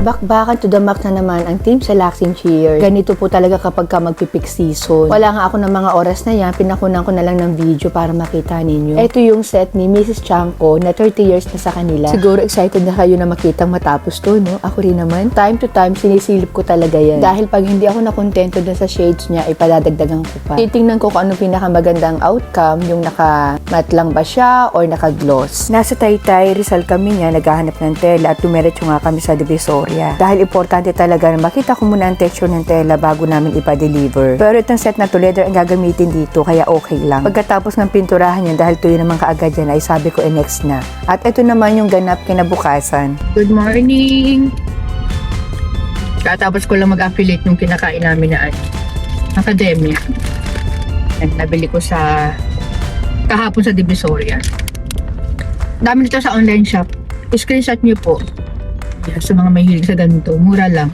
Bakbakan to the max na naman ang team sa Laxing Cheer. Ganito po talaga kapag ka magpipick season. Wala nga ako ng mga oras na yan, pinakunan ko na lang ng video para makita ninyo. Ito yung set ni Mrs. Chanko na 30 years na sa kanila. Siguro excited na kayo na makitang matapos to, no? Ako rin naman. Time to time, sinisilip ko talaga yan. Dahil pag hindi ako nakontento dun sa shades niya, ay padadagdagan ko pa. Titingnan ko kung anong pinakamagandang outcome, yung naka-matte lang ba siya or naka-gloss. Nasa Taytay, Rizal kami niya, naghahanap ng tela at dumiretso nga kami sa Divisoria. Dahil importante talaga na makita ko muna ang texture ng tela bago namin ipa-deliver. Pero itong set na to, leather ang gagamitin dito, kaya okay lang. Pagkatapos ng pinturahan yan, dahil tuyo naman kaagad yan, ay sabi ko next na. At ito naman yung ganap kinabukasan. Good morning! Katapos ko lang mag-affiliate nung kinakain namin na Academia. And nabili ko sa kahapon sa Divisoria. Dami nito sa online shop. Screenshot nyo po. Yeah, sa mga may hilig sa ganito, mura lang.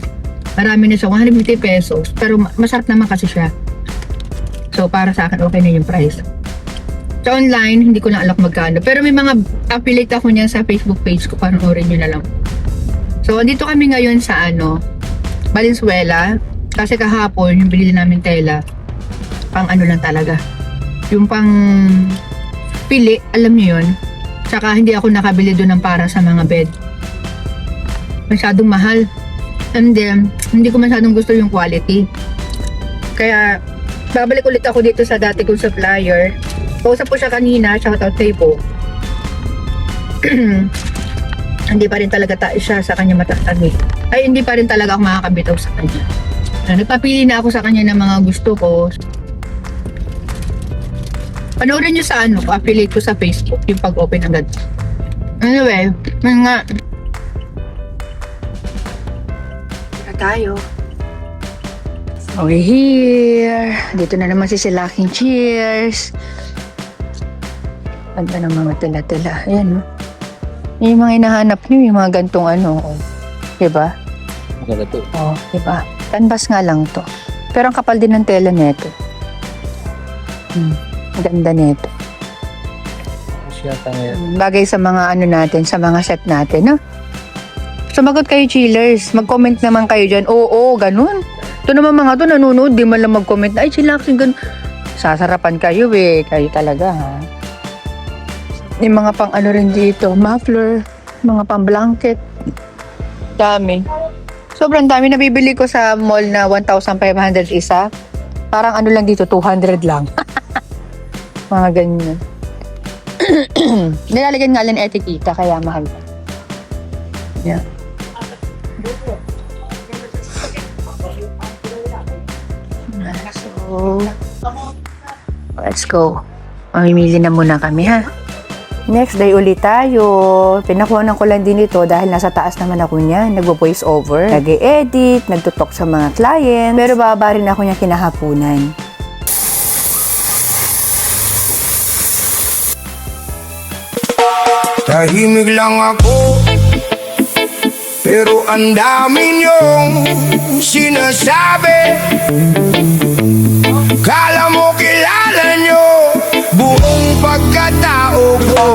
Marami na siya, 150 pesos. Pero masarap naman kasi siya. So para sa akin, okay na yung price. Sa online, hindi ko na alam magkano. Pero may mga affiliate ako niyan sa Facebook page ko. Panoorin nyo na lang. So dito kami ngayon sa Valenzuela. Kasi kahapon, yung binili namin tela, pang ano lang talaga. Yung pang pili, alam nyo yun. Tsaka hindi ako nakabili doon ng para sa mga bed. Masyadong mahal. And then, hindi ko masyadong gusto yung quality. Kaya, babalik ulit ako dito sa dati kong supplier. Kausap po siya kanina, shoutout kay Bo. Hindi pa rin talaga siya sa kanya matatagi. Ay, hindi pa rin talaga ako makakabitaw sa kanya. Nagpapili na ako sa kanya ng mga gusto ko. Panoorin nyo sa affiliate ko sa Facebook, yung pag-open agad. Anyway, mga tayo. Okay, here. Dito na naman si Laxing Cheers. Ganda ng mga tela-tela. Ayan, no? Yung mga hinahanap nyo, yung mga gantong diba? Maganda to. Oh, diba? Canvas nga lang to. Pero ang kapal din ng tela nito. Ganda nito. Bagay sa mga natin, sa mga set natin, no? Sumagot kayo, chillers. Mag-comment naman kayo dyan. Oo, ganun. Ito naman mga to, nanonood. Di man lang mag-comment. Ay, chillaxing, ganun. Sasarapan kayo, Kayo talaga, ha? Yung mga pang rin dito. Muffler. Mga pang blanket. Dami. Sobrang dami. Nabibili ko sa mall na 1,500 isa. Parang lang dito, 200 lang. Mga ganyan. Nilalagyan nga lang etikita, kaya mahal. Yeah. So, let's go. Mamimili na muna kami, ha? Next day ulit tayo. Pinakuhanan ko lang din ito dahil nasa taas naman ako niya. Nagvo-voice over, nag-e-edit, nagtutok sa mga clients. Pero baba rin ako niya kinahapunan. Tahimik lang ako, pero ang dami niyong sinasabi. Kala mo kilala niyo buong pagkatao ko.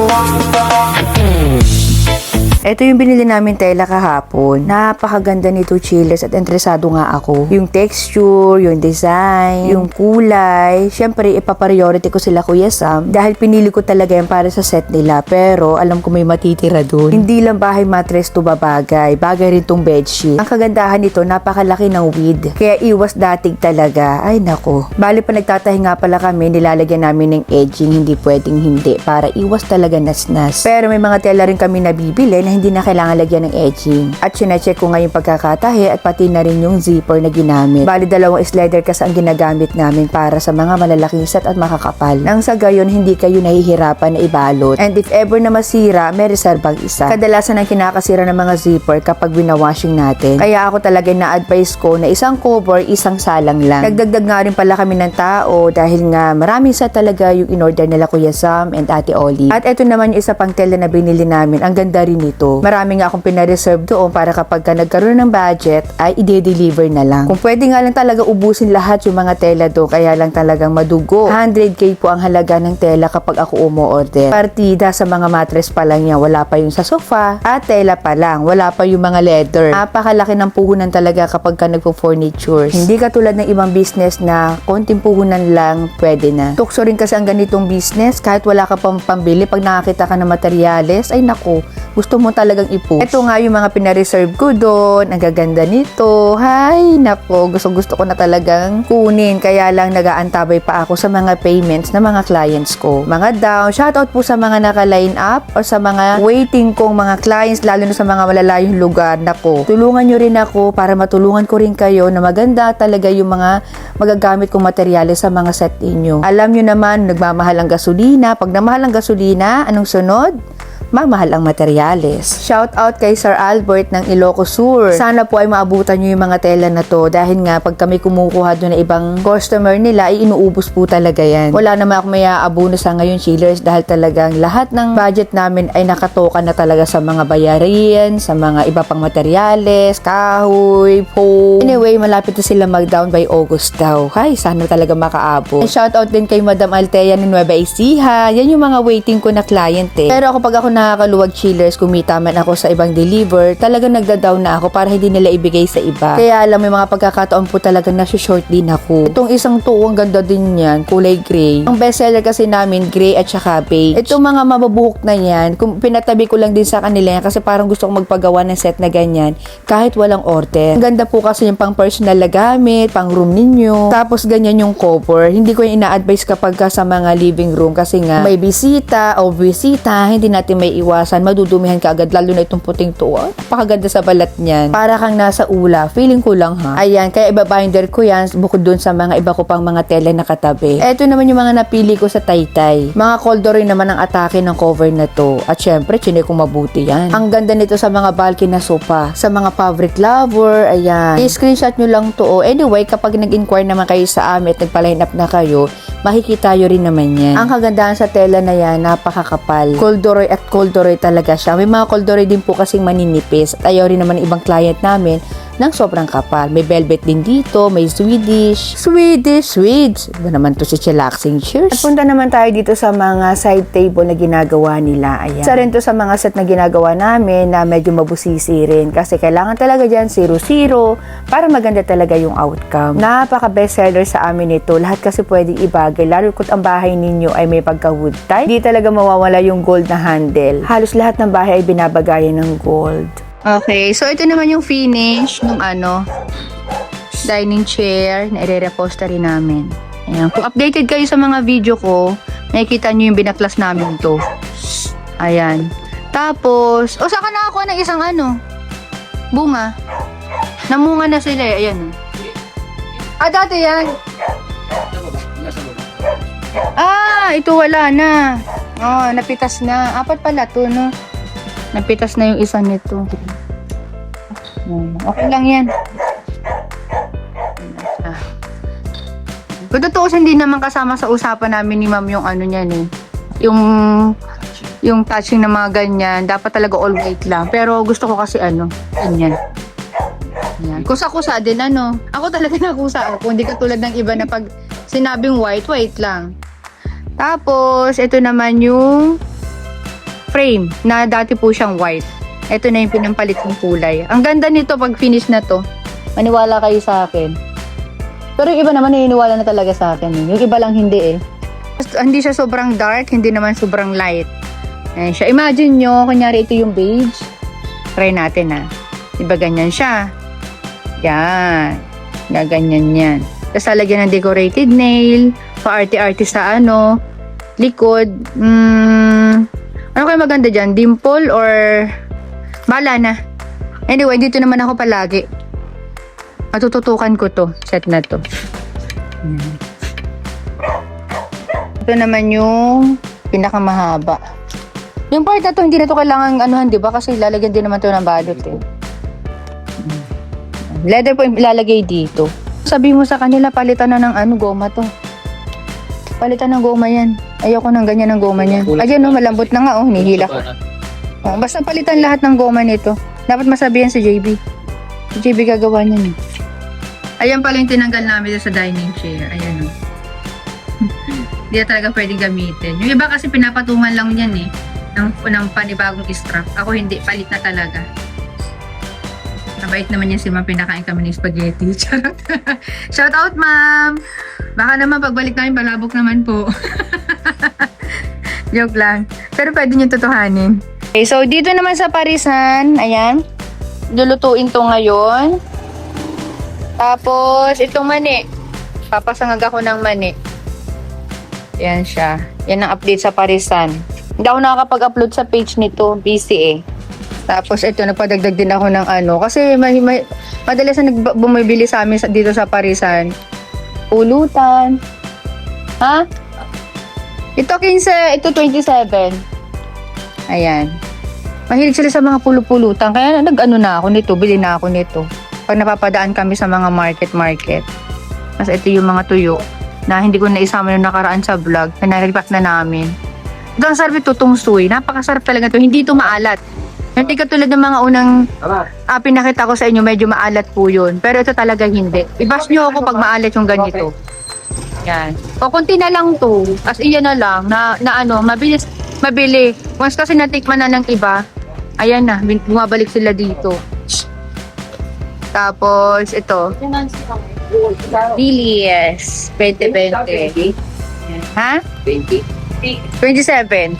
Ito yung binili namin tela kahapon. Napakaganda nito, chillers, at interesado nga ako. Yung texture, yung design, yung kulay. Siyempre, ipapriority ko sila Kuya Sam dahil pinili ko talaga yan para sa set nila. Pero alam ko may matitira dun. Hindi lang bahay mattress to babagay. Bagay rin tong bedsheet. Ang kagandahan nito, napakalaki ng width. Kaya iwas datig talaga. Ay nako. Bali pa nagtatahi nga pala kami, nilalagyan namin ng edging. Hindi pwedeng hindi. Para iwas talaga nasnas. Pero may mga tela rin kami nabibili na hindi na kailangan lagyan ng edging. At sinecheck ko nga yung pagkakatahi at pati na rin yung zipper na ginamit. Bali, 2 slider kasi ang ginagamit namin para sa mga malalaking set at makakapal. Nang sa gayon, hindi kayo nahihirapan na ibalot. And if ever na masira, may reserbang isa. Kadalasan ang kinakasira ng mga zipper kapag winawashing natin. Kaya ako talaga na-advise ko na isang cover, isang salang lang. Nagdagdag nga rin pala kami ng tao dahil nga maraming set talaga yung in-order nila Kuya Sam and Ate Oli. At eto naman yung isa pang tela na binili namin. Ang ganda rin nito. dito. Marami nga akong pinareserve doon para kapag ka nagkaroon ng budget ay i-deliver na lang. Kung pwede nga lang talaga ubusin lahat yung mga tela doon, kaya lang talagang madugo. 100k po ang halaga ng tela kapag ako umu-order. Partida sa mga mattress pa lang yan, wala pa yung sa sofa at tela pa lang, wala pa yung mga leather. Napakalaki ng puhunan talaga kapag ka nagpo-furnitures. Hindi katulad ng ibang business na konting puhunan lang pwede na. Tukso rin kasi ang ganitong business, kahit wala ka pang pambili, pag nakakita ka ng materyales, ay naku, gusto mo talagang i-push. Ito nga yung mga pinareserve ko doon, ang gaganda nito. Hay, naku, gusto ko na talagang kunin, kaya lang nag-aantabay pa ako sa mga payments ng mga clients ko. Mga down, shoutout po sa mga naka-line up or sa mga waiting kong mga clients, lalo na sa mga malalayong lugar. Naku, tulungan nyo rin ako para matulungan ko rin kayo na maganda talaga yung mga magagamit kong materyales sa mga set inyo. Alam nyo naman, nagmamahal ang gasolina. Pag namahal ang gasolina, anong sunod? Mamahal ang materyales. Shout out kay Sir Albert ng Ilocos Sur. Sana po ay maabutan nyo yung mga tela na to dahil nga pag kami kumukuha doon na ibang customer nila ay inuubos po talaga yan. Wala naman ako may aabuno sa ngayon chillers dahil talagang lahat ng budget namin ay nakatoka na talaga sa mga bayarin, sa mga iba pang materyales, kahoy, foam. Anyway, malapit na sila mag-down by August daw. Hay, sana talaga makaabot. And shout out din kay Madam Altea ng Nueva Ecija. Yan yung mga waiting ko na client eh. Pero kapag ako nakakaluwag chillers, kumita man ako sa ibang deliver, talagang nagda-down na ako para hindi nila ibigay sa iba. Kaya alam mo, may mga pagkakataon po talaga nasi-short din ako. Itong isang tuo, ang ganda din yan, kulay gray. Ang bestseller kasi namin, gray at saka beige. Itong mga mababuhok na yan, kung pinatabi ko lang din sa kanila yan kasi parang gusto kong magpagawa ng set na ganyan kahit walang order. Ang ganda po kasi yung pang personal na gamit, pang room ninyo. Tapos ganyan yung cover. Hindi ko yung ina-advise kapag ka sa mga living room kasi nga may bisita o bisita, hindi natin may iwasan, madudumihan ka agad, lalo na itong puting tuwa. Napakaganda sa balat niyan. Para kang nasa ula. Feeling ko lang ha. Ayan, kaya iba-binder ko yan bukod dun sa mga iba ko pang mga tela na katabi. Eto naman yung mga napili ko sa Taytay. Mga koldo rin naman ang atake ng cover na to. At syempre, chinay kong mabuti yan. Ang ganda nito sa mga bulky na sofa. Sa mga fabric lover, ayan. I-screenshot nyo lang to. Anyway, kapag nag-inquire naman kayo sa amin at nagpa-line up na kayo, makikita nyo rin naman yan. Ang kagandahan sa tela na yan, napakakapal. Corduroy at corduroy talaga siya. May mga corduroy din po kasing maninipis at ayaw rin naman ibang client namin ng sobrang kapal. May velvet din dito, may Swedes. Iba naman to si chillaxing cheers. At punta naman tayo dito sa mga side table na ginagawa nila. Ayan. Isa rin to sa mga set na ginagawa namin na medyo mabusisi rin kasi kailangan talaga dyan 0-0 para maganda talaga yung outcome. Napaka bestseller sa amin ito. Lahat kasi pwedeng ibagay. Lalo kung ang bahay ninyo ay may pagka-wood type, di talaga mawawala yung gold na handle. Halos lahat ng bahay ay binabagayan ng gold. Okay, so ito naman yung finish ng dining chair na i-reposter namin. Ayan. Kung updated kayo sa mga video ko, nakikita nyo yung binaklas namin to. Ayan. Tapos, saka na ako ng isang bunga. Namunga na sila eh. Ayan. Dati yan. Ito wala na. Napitas na. 4 pala to, no? Napitas na yung isa nito. Okay lang yan. Kung totoo, hindi naman kasama sa usapan namin ni ma'am yung niyan eh. Yung touching na mga ganyan. Dapat talaga all white lang. Pero gusto ko kasi ganyan. Yan. Kusa-kusa din Ako talaga nakusa ako. Hindi katulad ng iba na pag sinabing white lang. Tapos, ito naman yung frame na dati po siyang white. Ito na yung pinampalit ng kulay. Ang ganda nito pag finish na to. Maniwala kayo sa akin. Pero yung iba naman naniniwala na talaga sa akin. Yung iba lang hindi eh. Hindi siya sobrang dark, hindi naman sobrang light. Ayan siya. Imagine nyo, kunyari ito yung beige. Try natin Diba ganyan siya? Yan. Gaganyan yan. Tapos lalagyan ng decorated nail. Pa-arty-arty sa likod. Ano kayo maganda dyan? Dimple or bala na? Anyway, dito naman ako palagi. Matututukan ko to. Set na to. Ito naman yung pinakamahaba. Yung part na to, hindi na to kailangan diba? Kasi lalagyan din naman to ng balot eh. Leather po yung ilalagay dito. Sabi mo sa kanila, palitan na ng goma to. Palitan ng goma yan. Ayoko ng ganyan ng goma niyan. Ayan malambot na nga nihila ko. Oh, basta palitan lahat ng goma nito. Dapat masabihan si JB. Si JB gagawa niyan. Ayan pala yung tinanggal namin sa dining chair. Ayan o. Hindi na talaga pwedeng gamitin. Yung iba kasi pinapatungan lang yan eh. Ng panibagong strap. Ako hindi. Palit na talaga. Mabait naman yan si ma'am. Pinakain kami ng spaghetti. Charot. Shout out ma'am. Baka naman pagbalik namin palabok naman po. Joke lang. Pero pwede nyo tutuhanin. Okay, so dito naman sa parisan. Ayan. Lulutuin to ngayon. Tapos, itong mani. Papasangag ako ng mani. Yan siya. Yan ang update sa parisan. Hindi ako nakakapag-upload sa page nito. Busy eh. Tapos, ito, nagpadagdag din ako ng ano. Kasi, madalas na bumibili sa amin dito sa parisan. Pulutan. Ha? Ito 15, ito 27. Ayan. Mahilig sila sa mga pulupulutan. Kaya nag-ano na ako nito. Bili na ako nito. Pag napapadaan kami sa mga market. Mas ito yung mga tuyo na hindi ko naisama yung nakaraan sa vlog na nare-repack na namin. Ito ang sarap ito, tungsoy. Napakasarap talaga ito. Hindi ito maalat. Hindi katulad ng mga unang pinakita ko sa inyo, medyo maalat po yun. Pero ito talaga hindi. I-bash nyo ako pag maalat yung ganito. Yan. O konti na lang to. As iyan na lang na ano, mabilis, mabili. Once kasi natikman na ng iba, ayan na, bumabalik sila dito. Tapos, ito. Lilyes. 2020. Ha? 20. 27.